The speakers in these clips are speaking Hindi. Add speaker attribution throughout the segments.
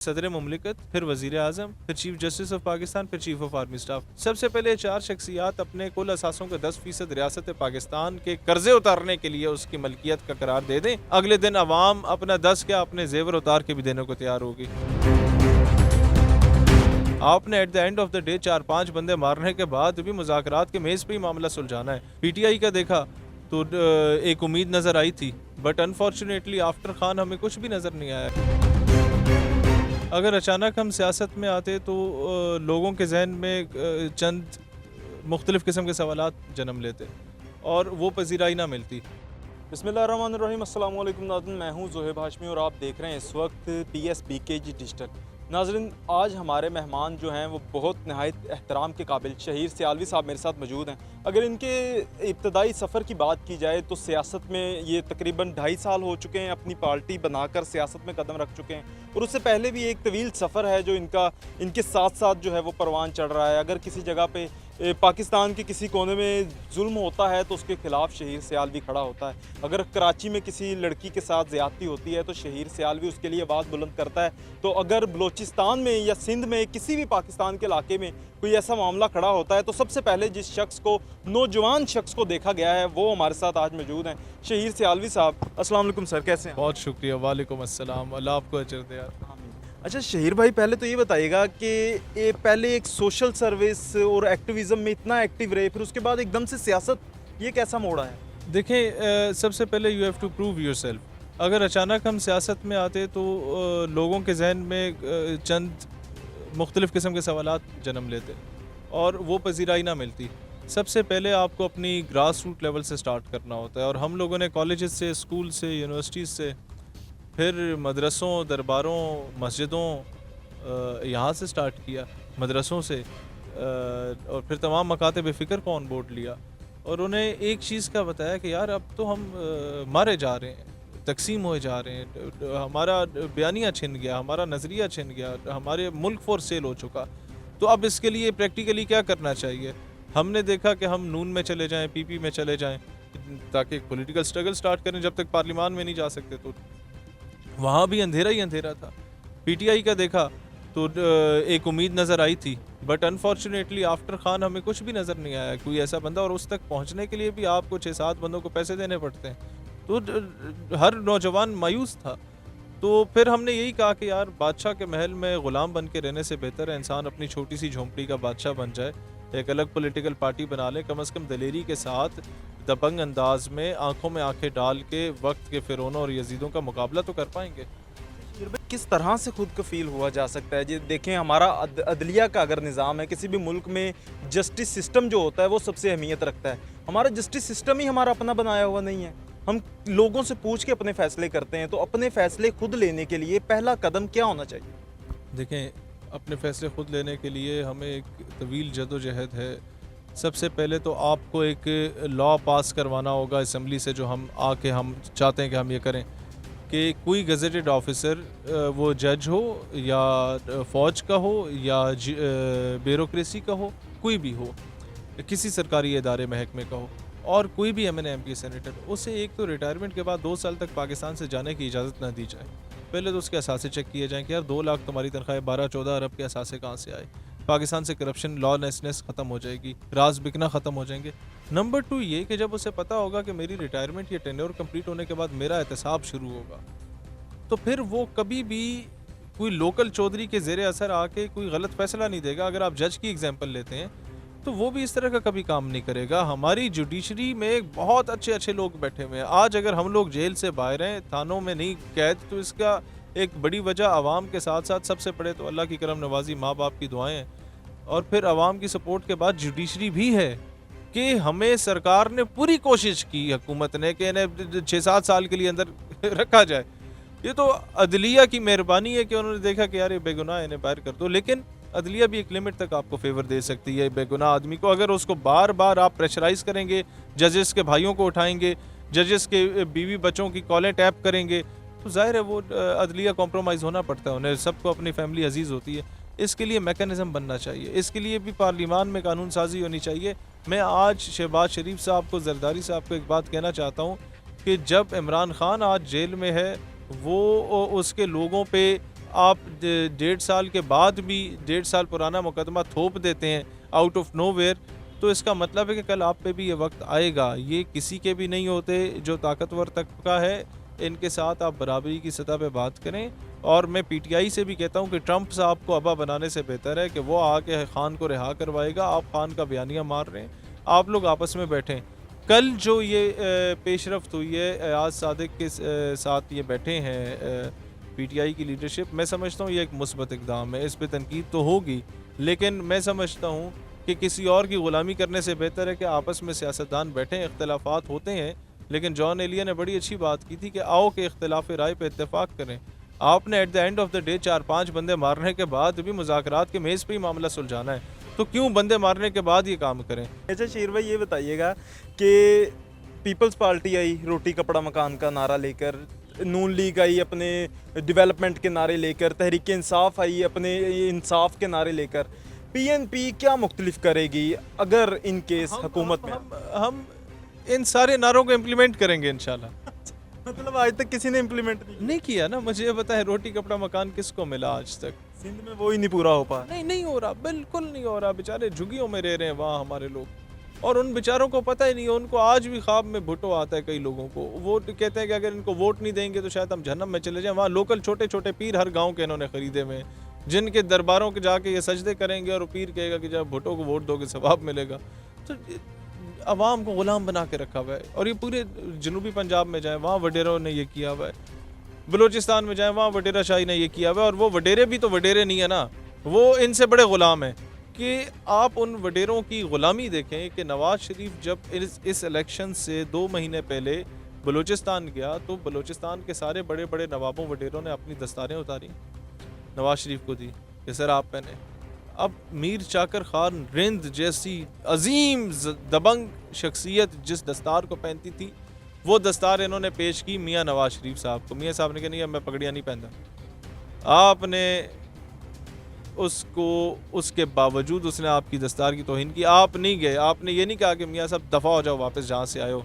Speaker 1: सदर मुमलिकत, फिर वज़ीर आज़म, फिर चीफ जस्टिस ऑफ पाकिस्तान, फिर चीफ ऑफ आर्मी स्टाफ। सबसे पहले 4 शख्सियात अपने कुल असासों के 10% रियासत पाकिस्तान के कर्जे उतारने के लिए उसकी मलकियत का करार दे दें। अगले दिन अवाम अपना 10 क्या अपने जेवर उतार के भी देने को तैयार होगी। आपने at the end of the day 4-5 बंदे मारने के बाद भी मुज़ाकरात के मेज़ पे ही मामला सुलझाना है। पीटीआई का देखा तो एक उम्मीद नज़र आई थी, बट अनफॉर्चुनेटली आफ्टर खान हमें कुछ भी नज़र नहीं आया। अगर अचानक हम सियासत में आते तो लोगों के जहन में चंद मुख्तलिफ़ किस्म के सवालात जन्म लेते और वो पजीराई ना मिलती।
Speaker 2: बिस्मिल्लाहिर्रहमानिर्रहीम, अस्सलाम वालेकुम नाज़रीन, मैं हूं ज़ोहेब हाशमी और आप देख रहे हैं इस वक्त PSBKG डिजिटल। नाज़रीन, आज हमारे मेहमान जो हैं वो बहुत नहायत एहतराम के काबिल शहीर सियालवी साहब मेरे साथ मौजूद हैं। अगर इनके इब्तदाई सफ़र की बात की जाए तो सियासत में ये तकरीबन 2.5 साल हो चुके हैं, अपनी पार्टी बनाकर सियासत में कदम रख चुके हैं और उससे पहले भी एक तवील सफ़र है जो इनके साथ साथ जो है वो परवान चढ़ रहा है। अगर किसी जगह पे पाकिस्तान के किसी कोने में जुल्म होता है तो उसके खिलाफ शहीर सियालवी खड़ा होता है। अगर कराची में किसी लड़की के साथ ज़्यादती होती है तो शहीर सियालवी उसके लिए आवाज़ बुलंद करता है। तो अगर बलोचिस्तान में या सिंध में किसी भी पाकिस्तान के इलाके में कोई ऐसा मामला खड़ा होता है तो सबसे पहले जिस शख्स को, नौजवान शख्स को देखा गया है वो हमारे साथ आज मौजूद हैं, शहीर सियालवी साहब। अस्सलाम वालेकुम सर, कैसे हैं?
Speaker 1: बहुत शुक्रिया। वालेकुम अस्सलाम, अल्लाह आपको अजर दे यार।
Speaker 2: अच्छा शहीर भाई, पहले तो ये बताइएगा कि ये पहले एक सोशल सर्विस और एक्टिविज़म में इतना एक्टिव रहे, फिर उसके बाद एकदम से सियासत, ये कैसा मोड़ा है?
Speaker 1: देखें, सबसे पहले you have to prove yourself. अगर अचानक हम सियासत में आते तो लोगों के जहन में चंद मुख्तलिफ़ किस्म के सवालात जन्म लेते और वो पजीराई ना मिलती। सबसे पहले आपको अपनी ग्रास रूट लेवल से स्टार्ट करना होता है और हम लोगों ने कॉलेजेस से, स्कूल से, यूनिवर्सिटीज़ से, फिर मदरसों, दरबारों, मस्जिदों, यहाँ से स्टार्ट किया, मदरसों से, और फिर तमाम मकातब फ़िक्र को ऑन बोर्ड लिया और उन्हें एक चीज़ का बताया कि यार अब तो हम मारे जा रहे हैं, तकसीम होए जा रहे हैं, हमारा बयानिया छिन गया, हमारा नज़रिया छिन गया, हमारे मुल्क फॉर सेल हो चुका। तो अब इसके लिए प्रैक्टिकली क्या करना चाहिए? हमने देखा कि हम नून में चले जाएं, PP में चले जाएं, ताकि एक पॉलिटिकल स्ट्रगल स्टार्ट करें। जब तक पार्लियामान में नहीं जा सकते तो वहाँ भी अंधेरा ही अंधेरा था। PTI का देखा तो एक उम्मीद नज़र आई थी, बट अनफॉर्चुनेटली आफ्टर खान हमें कुछ भी नज़र नहीं आया, कोई ऐसा बंदा, और उस तक पहुँचने के लिए भी आपको 6-7 बंदों को पैसे देने पड़ते हैं। तो हर नौजवान मायूस था। तो फिर हमने यही कहा कि यार बादशाह के महल में ग़ुलाम बन के रहने से बेहतर है इंसान अपनी छोटी सी झोंपड़ी का बादशाह बन जाए, एक अलग पॉलिटिकल पार्टी बना ले, कम से कम दलेरी के साथ, दबंग अंदाज में, आंखों में आंखें डाल के वक्त के फ़िरौनों और यजीदों का मुकाबला तो कर पाएंगे।
Speaker 2: किस तरह से खुद कफील हुआ जा सकता है? जी देखें, हमारा अदलिया का अगर निज़ाम है, किसी भी मुल्क में जस्टिस सिस्टम जो होता है वो सबसे अहमियत रखता है। हमारा जस्टिस सिस्टम ही हमारा अपना बनाया हुआ नहीं है। हम लोगों से पूछ के अपने फ़ैसले करते हैं, तो अपने फ़ैसले खुद लेने के लिए पहला कदम क्या होना चाहिए?
Speaker 1: देखें, अपने फ़ैसले ख़ुद लेने के लिए हमें एक तवील जदोजहद है। सबसे पहले तो आपको एक लॉ पास करवाना होगा असम्बली से, जो हम चाहते हैं कि हम ये करें कि कोई गज़ेटेड ऑफिसर, वो जज हो या फ़ौज का हो या ब्यूरोक्रेसी का हो, कोई भी हो, किसी सरकारी इदारे महकमे का हो, और कोई भी MNA MP सेनेटर, उसे एक तो रिटायरमेंट के बाद 2 साल तक पाकिस्तान से जाने की इजाज़त ना दी जाए। पहले तो उसके असासे चेक किए जाएँ कि यार 2 लाख तुम्हारी तनख्वाह, 12-14 अरब के असासे कहाँ से आए। पाकिस्तान से करप्शन, लॉलेसनेस ख़त्म हो जाएगी, राज बिकना ख़त्म हो जाएंगे। नंबर 2 ये कि जब उसे पता होगा कि मेरी रिटायरमेंट या टेन्योर कंप्लीट होने के बाद मेरा एहतसाब शुरू होगा, तो फिर वो कभी भी कोई लोकल चौधरी के ज़ेरे असर आके कोई गलत फ़ैसला नहीं देगा। अगर आप जज की एग्जांपल लेते हैं तो वो भी इस तरह का कभी काम नहीं करेगा। हमारी जुडिशरी में बहुत अच्छे अच्छे लोग बैठे हुए हैं। आज अगर हम लोग जेल से बाहर हैं, थानों में नहीं कैद, तो इसका एक बड़ी वजह आवाम के साथ साथ सबसे बड़े तो अल्लाह की करम नवाजी, माँ बाप की दुआएं हैं, और फिर आवाम की सपोर्ट के बाद जुडिशरी भी है कि हमें सरकार ने पूरी कोशिश की, हुकूमत ने, कि इन्हें 6-7 साल के लिए अंदर रखा जाए। ये तो अदलिया की मेहरबानी है कि उन्होंने देखा कि यार ये बेगुनाह, इन्हें बाहर कर दो। लेकिन अदलिया भी एक लिमिट तक आपको फेवर दे सकती है बेगुनाह आदमी को। अगर उसको बार बार आप प्रेशराइज करेंगे, जजेस के भाइयों को उठाएंगे, जजेस के बीवी बच्चों की कॉलें टैप करेंगे, तो जाहिर है वो अदलिया कॉम्प्रोमाइज़ होना पड़ता है, उन्हें सबको अपनी फैमिली अजीज़ होती है। इसके लिए मैकेनिज़्म बनना चाहिए, इसके लिए भी पार्लियामान में कानून साजी होनी चाहिए। मैं आज शहबाज शरीफ साहब को, जरदारी साहब को एक बात कहना चाहता हूँ कि जब इमरान खान आज जेल में है, वो उसके लोगों पे आप 1.5 साल के बाद भी 1.5 साल पुराना मुकदमा थोप देते हैं आउट ऑफ नोवेयर, तो इसका मतलब है कि कल आप पे भी ये वक्त आएगा। ये किसी के भी नहीं होते, जो ताकतवर तबका है इनके साथ आप बराबरी की सतह पे बात करें। और मैं पीटीआई से भी कहता हूँ कि ट्रंप साहब को अबा बनाने से बेहतर है कि वो आके खान को रिहा करवाएगा। आप खान का बयानिया मार रहे हैं, आप लोग आपस में बैठें। कल जो ये पेशरफ्त हुई है, एयाज सादिक के साथ ये बैठे हैं पीटीआई की लीडरशिप, मैं समझता हूँ ये एक मुस्बत इक़दाम है। इस पर तनकीद तो होगी, लेकिन मैं समझता हूँ कि किसी और की ग़ुलामी करने से बेहतर है कि आपस में सियासतदान बैठें। इख्तलाफात होते हैं, लेकिन जॉन एलिया ने बड़ी अच्छी बात की थी कि आओ कि इख्तलाफ राय पे इत्तेफाक करें। आपने at the end of the day 4-5 बंदे मारने के बाद भी मुज़ाकरात के मेज़ पे ही मामला सुलझाना है, तो क्यों बंदे मारने के बाद ये काम करें?
Speaker 2: अच्छा शहीर भाई, ये बताइएगा कि पीपल्स पार्टी आई रोटी कपड़ा मकान का नारा लेकर, नून लीग आई अपने डेवलपमेंट के नारे लेकर, तहरीक इंसाफ आई अपने इंसाफ के नारे लेकर, पीएनपी क्या मुख्तलिफ करेगी अगर इन केस हुकूमत में?
Speaker 1: हम इन सारे नारों को इम्प्लीमेंट करेंगे इंशाल्लाह।
Speaker 2: मतलब आज तक किसी ने इम्प्लीमेंट
Speaker 1: नहीं किया ना, मुझे ये पता है रोटी कपड़ा मकान किसको मिला आज तक?
Speaker 2: सिंध में वो ही नहीं पूरा हो पा।
Speaker 1: नहीं हो रहा, बिल्कुल नहीं हो रहा। बेचारे झुग्गियों में रह रहे हैं वहाँ हमारे लोग, और उन बेचारों को पता ही नहीं है। उनको आज भी ख्वाब में भुट्टो आता है। कई लोगों को वो कहते हैं कि अगर इनको वोट नहीं देंगे तो शायद हम जहन्नम में चले जाएं। वहाँ लोकल छोटे छोटे पीर हर गाँव के इन्होंने खरीदे हुए, जिनके दरबारों के जाके ये सजदे करेंगे और पीर कहेगा कि जब भुट्टो को वोट दोगे सवाब मिलेगा। तो अवाम को गुलाम बना के रखा हुआ है। और ये पूरे जनूबी पंजाब में जाए, वहाँ वडेरों ने ये किया हुआ है। बलूचिस्तान में जाए, वहाँ वडेरा शाही ने ये किया हुआ है। और वो वडेरे भी तो वडेरे नहीं है ना, वो इनसे बड़े गुलाम हैं। कि आप उन वडेरों की ग़ुलामी देखें कि नवाज शरीफ जब इस इलेक्शन से 2 महीने पहले बलूचिस्तान गया, तो बलूचिस्तान के सारे बड़े बड़े नवाबों वडेरों ने अपनी दस्तारें उतारी, नवाज शरीफ को दी कि सर आप पहने। अब मीर चाकर खान रिंद जैसी अजीम दबंग शख्सियत जिस दस्तार को पहनती थी, वो दस्तार इन्होंने पेश की मियाँ नवाज शरीफ साहब को। मियाँ साहब ने कहा नहीं, अब मैं पगड़ियाँ नहीं पहनता। आपने उसको, उसके बावजूद उसने आपकी दस्तार की तौहीन की। आप नहीं गए, आपने ये नहीं कहा कि मियाँ साहब दफ़ा हो जाओ वापस जहाँ से आए हो,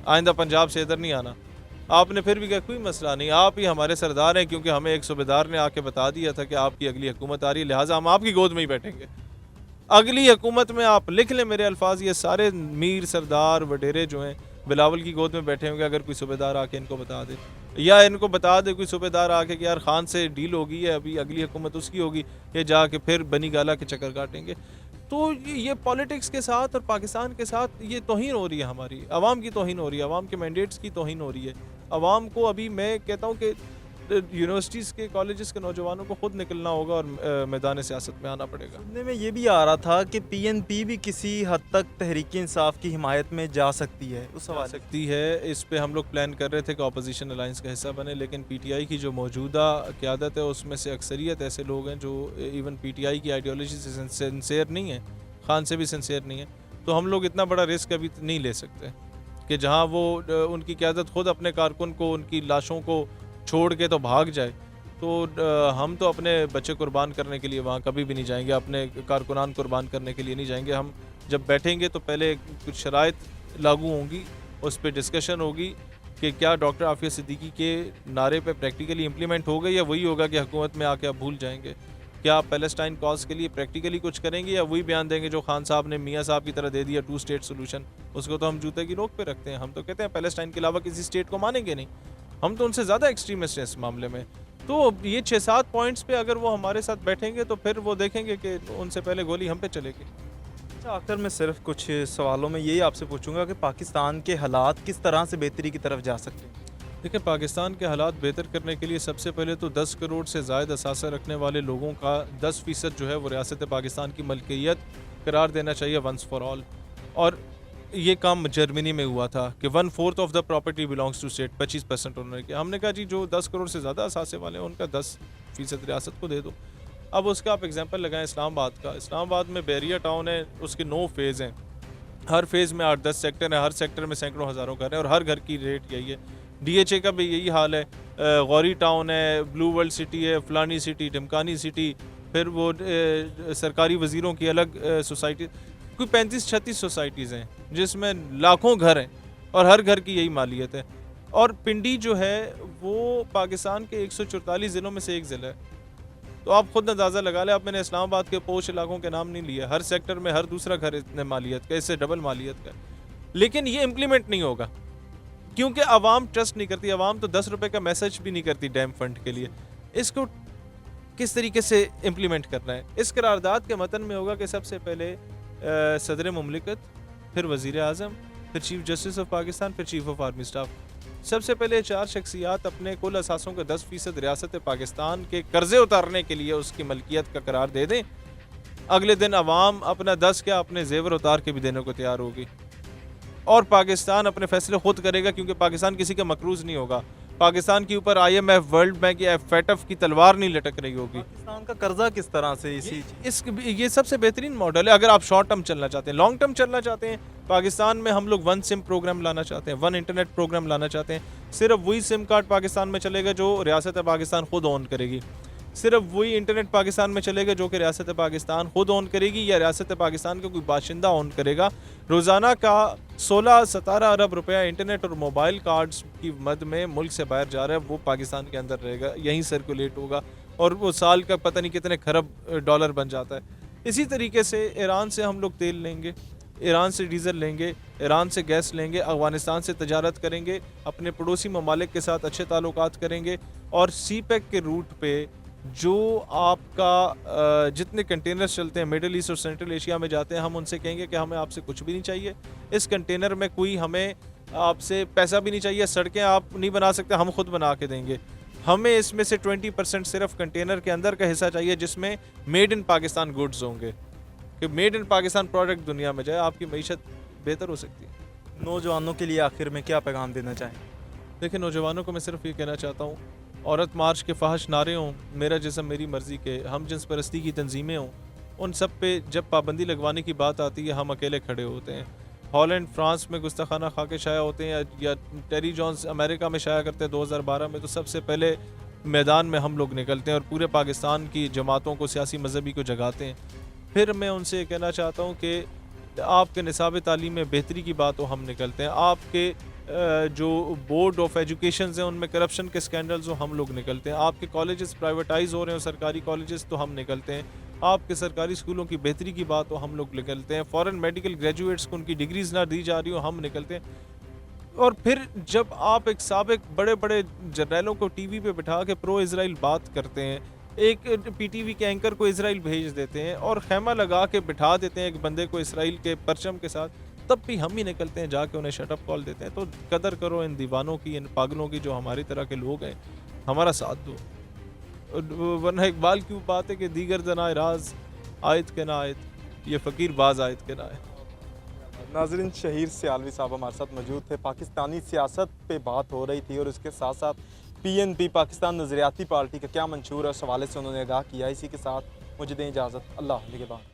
Speaker 1: आइंदा पंजाब से इधर नहीं आना। आपने फिर भी कहा कोई मसला नहीं, आप ही हमारे सरदार हैं, क्योंकि हमें एक सूबेदार ने आके बता दिया था कि आपकी अगली हुकूमत आ रही है, लिहाजा हम आपकी गोद में ही बैठेंगे। अगली हुकूमत में आप लिख लें मेरे अल्फाज, ये सारे मीर सरदार वडेरे जो हैं बिलावल की गोद में बैठे होंगे। अगर कोई सूबेदार आके इनको बता दे, या इनको बता दे कोई सूबेदार आके कि यार खान से डील होगी है, अभी अगली हुकूमत उसकी होगी, ये जाके फिर बनी गाला के चक्कर काटेंगे। तो ये पॉलिटिक्स के साथ और पाकिस्तान के साथ ये तौहीन हो रही है, हमारी आवाम की तौहीन हो रही है, आवाम के मैंडेट्स की तौहीन हो रही है। आवाम को अभी मैं कहता हूँ कि यूनिवर्सिटीज़ के कॉलेजेस के नौजवानों को खुद निकलना होगा और मैदान सियासत में आना पड़ेगा।
Speaker 2: सुनने में ये भी आ रहा था कि पीएनपी भी किसी हद तक तहरीक इंसाफ की हिमायत में जा सकती है, उस
Speaker 1: आ
Speaker 2: हवाले
Speaker 1: सकती है। इस पे हम लोग प्लान कर रहे थे कि अपोजिशन अलायंस का हिस्सा बने, लेकिन पीटीआई की जो मौजूदा क़यादत है उसमें से अक्सरियत ऐसे लोग हैं जो इवन पीटीआई की आइडियोलॉजी से सिंसेयर नहीं है, खान से भी सिंसेयर नहीं है। तो हम लोग इतना बड़ा रिस्क अभी नहीं ले सकते कि जहाँ वो उनकी क़यादत खुद अपने कारकुन को, उनकी लाशों को छोड़ के तो भाग जाए। तो हम तो अपने बच्चे कुर्बान करने के लिए वहाँ कभी भी नहीं जाएंगे, अपने कारकुनान कुर्बान करने के लिए नहीं जाएंगे। हम जब बैठेंगे तो पहले कुछ शराइत लागू होंगी, उस पर डिस्कशन होगी कि क्या डॉक्टर आफिया सिद्दीकी के नारे पे प्रैक्टिकली इम्प्लीमेंट हो गए, या वही होगा कि हुकूमत में आके आप भूल जाएंगे। क्या आप पैलेस्टाइन कॉज के लिए प्रैक्टिकली कुछ करेंगे, या वही बयान देंगे जो खान साहब ने मियाँ साहब की तरह दे दिया 2 स्टेट सोल्यूशन? उसको तो हम जूते की नोक पे रखते हैं। हम तो कहते हैं पैलेस्टाइन के अलावा किसी स्टेट को मानेंगे नहीं, हम तो उनसे ज़्यादा एक्सट्रीमिस्ट हैं इस मामले में। तो ये 6-7 पॉइंट्स पे अगर वो हमारे साथ बैठेंगे तो फिर वो देखेंगे कि उनसे पहले गोली हम पे चलेगी।
Speaker 2: अच्छा, आखिर में सिर्फ कुछ सवालों में यही आपसे पूछूंगा कि पाकिस्तान के हालात किस तरह से बेहतरी की तरफ जा सकते हैं?
Speaker 1: देखिए, पाकिस्तान के हालात बेहतर करने के लिए सबसे पहले तो 10 करोड़ से ज़ायद असासा रखने वाले लोगों का 10% जो है वो रियासत पाकिस्तान की मलकियत करार देना चाहिए वंस फॉर ऑल। और ये काम जर्मनी में हुआ था कि 1/4 of the property belongs to state, 25% उन्होंने किया। हमने कहा जी जो 10 करोड़ से ज़्यादा असासे वाले हैं उनका 10% रियासत को दे दो। अब उसका आप एग्जांपल लगाएं इस्लामाबाद का। इस्लामाबाद में बैरिया टाउन है, उसके 9 फेज़ हैं, हर फेज़ में 8-10 सेक्टर हैं, हर सेक्टर में सैकड़ों हज़ारों घर हैं, और हर घर की रेट यही है। DHA का भी यही हाल है। गौरी टाउन है, ब्लू वर्ल्ड सिटी है, फलानी सिटी, ढमकानी सिटी, फिर वो सरकारी वज़ीरों की अलग सोसाइटी, कोई 35-36 सोसाइटीज़ हैं जिसमें लाखों घर हैं, और हर घर की यही मालियत है। और पिंडी जो है वो पाकिस्तान के 144 ज़िलों में से एक ज़िला है। तो आप खुद अंदाज़ा लगा लें। अब मैंने इस्लामाबाद के पोश इलाकों के नाम नहीं लिए, हर सेक्टर में हर दूसरा घर इतने मालियत का, इससे डबल मालियत का। लेकिन ये इम्प्लीमेंट नहीं होगा क्योंकि आवाम ट्रस्ट नहीं करती। आवाम तो 10 रुपए का मैसेज भी नहीं करती डैम फंड के लिए। इसको किस तरीके से इम्प्लीमेंट करना है? इस करारदाद के मतन में होगा कि सबसे पहले सदर मुमलिकत, फिर वज़ीर आज़म, फिर चीफ जस्टिस ऑफ पाकिस्तान, फिर चीफ ऑफ आर्मी स्टाफ, सबसे पहले 4 शख्सियात अपने कुल असासों के 10% रियासत पाकिस्तान के कर्जे उतारने के लिए उसकी मलकियत का करार दे दें। अगले दिन अवाम अपना 10 क्या अपने जेवर उतार के भी देने को तैयार होगी और पाकिस्तान अपने फैसले खुद करेगा, क्योंकि पाकिस्तान किसी का मकरूज नहीं होगा। पाकिस्तान के ऊपर IMF, वर्ल्ड बैंक या FATF की तलवार नहीं लटक रही होगी।
Speaker 2: पाकिस्तान का कर्जा किस तरह से
Speaker 1: ये सबसे बेहतरीन मॉडल है। अगर आप शॉर्ट टर्म चलना चाहते हैं, लॉन्ग टर्म चलना चाहते हैं, पाकिस्तान में हम लोग 1 सिम प्रोग्राम लाना चाहते हैं, 1 इंटरनेट प्रोग्राम लाना चाहते हैं। सिर्फ वही सिम कार्ड पाकिस्तान में चलेगा जो रियासत पाकिस्तान खुद ऑन करेगी। सिर्फ वही इंटरनेट पाकिस्तान में चलेगा जो कि रियासत पाकिस्तान खुद ऑन करेगी या रियासत पाकिस्तान का कोई बाशिंदा ऑन करेगा। रोज़ाना का 16-17 अरब रुपया इंटरनेट और मोबाइल कार्ड्स की मद में मुल्क से बाहर जा रहा है, वो पाकिस्तान के अंदर रहेगा, यहीं सर्कुलेट होगा और वो साल का पता नहीं कितने खरब डॉलर बन जाता है। इसी तरीके से ईरान से हम लोग तेल लेंगे, ईरान से डीज़ल लेंगे, ईरान से गैस लेंगे, अफ़गानिस्तान से तजारत करेंगे, अपने पड़ोसी ममालिक के साथ अच्छे ताल्लुकात करेंगे और CPEC के रूट पे जो आपका जितने कंटेनर्स चलते हैं मिडल ईस्ट और सेंट्रल एशिया में जाते हैं, हम उनसे कहेंगे कि हमें आपसे कुछ भी नहीं चाहिए, इस कंटेनर में कोई हमें आपसे पैसा भी नहीं चाहिए, सड़कें आप नहीं बना सकते, हम खुद बना के देंगे। हमें इसमें से 20% सिर्फ कंटेनर के अंदर का हिस्सा चाहिए जिसमें मेड इन पाकिस्तान गुड्स होंगे, कि मेड इन पाकिस्तान प्रोडक्ट दुनिया में जाए, आपकी मईशत बेहतर हो सकती है।
Speaker 2: नौजवानों के लिए आखिर में क्या पैगाम देना चाहें?
Speaker 1: देखिए, नौजवानों को मैं सिर्फ ये कहना चाहता हूँ, औरत मार्च के फहश नारे हों, मेरा जिस्म मेरी मर्ज़ी के, हम जिन्स परस्ती की तंजीमें हों, उन सब पे जब पाबंदी लगवाने की बात आती है हम अकेले खड़े होते हैं। हॉलैंड, फ्रांस में गुस्ताखाना खाके शाया होते हैं या टेरी जॉन्स अमेरिका में शाया करते हैं 2012 में, तो सबसे पहले मैदान में हम लोग निकलते हैं और पूरे पाकिस्तान की जमातों को, सियासी मजहबी को जगाते हैं। फिर मैं उनसे कहना चाहता हूँ कि आपके निसाब तालीम में बेहतरी की बात हो, हम निकलते हैं। आपके जो बोर्ड ऑफ एजुकेशन हैं उनमें करप्शन के स्कैंडल्स हो, हम लोग निकलते हैं। आपके कॉलेजेस प्राइवेटाइज हो रहे हो, सरकारी कॉलेजेस, तो हम निकलते हैं। आपके सरकारी स्कूलों की बेहतरी की बात हो, हम लोग निकलते हैं। फॉरेन मेडिकल ग्रेजुएट्स को उनकी डिग्रीज ना दी जा रही हो, हम निकलते हैं। और फिर जब आप एक साबिक बड़े बड़े जर्नैलों को टीवी पे बिठा के प्रो इजराइल बात करते हैं, एक PTV के एंकर को इजराइल भेज देते हैं और खेमा लगा के बिठा देते हैं एक बंदे को इसराइल के परचम के साथ, तब भी हम ही निकलते हैं जाके उन्हें शटअप कॉल देते हैं। तो कदर करो इन दीवानों की, इन पागलों की जो हमारी तरह के लोग हैं, हमारा साथ दो। वरना इकबाल की वो बात है कि दीगर जनाए राज आयत के ना आयत, ये फ़कीर बाज आयत के ना आयत।
Speaker 2: नाज़रीन, शहीर सियालवी साहब हमारे साथ मौजूद थे। पाकिस्तानी सियासत पे बात हो रही थी और इसके साथ साथ PNP पाकिस्तान नज़रियाती पार्टी का क्या मंशूर है, उस हवाले से उन्होंने आगाह किया। इसी के साथ मुझे दें इजाज़त। अल्लाह के बाद।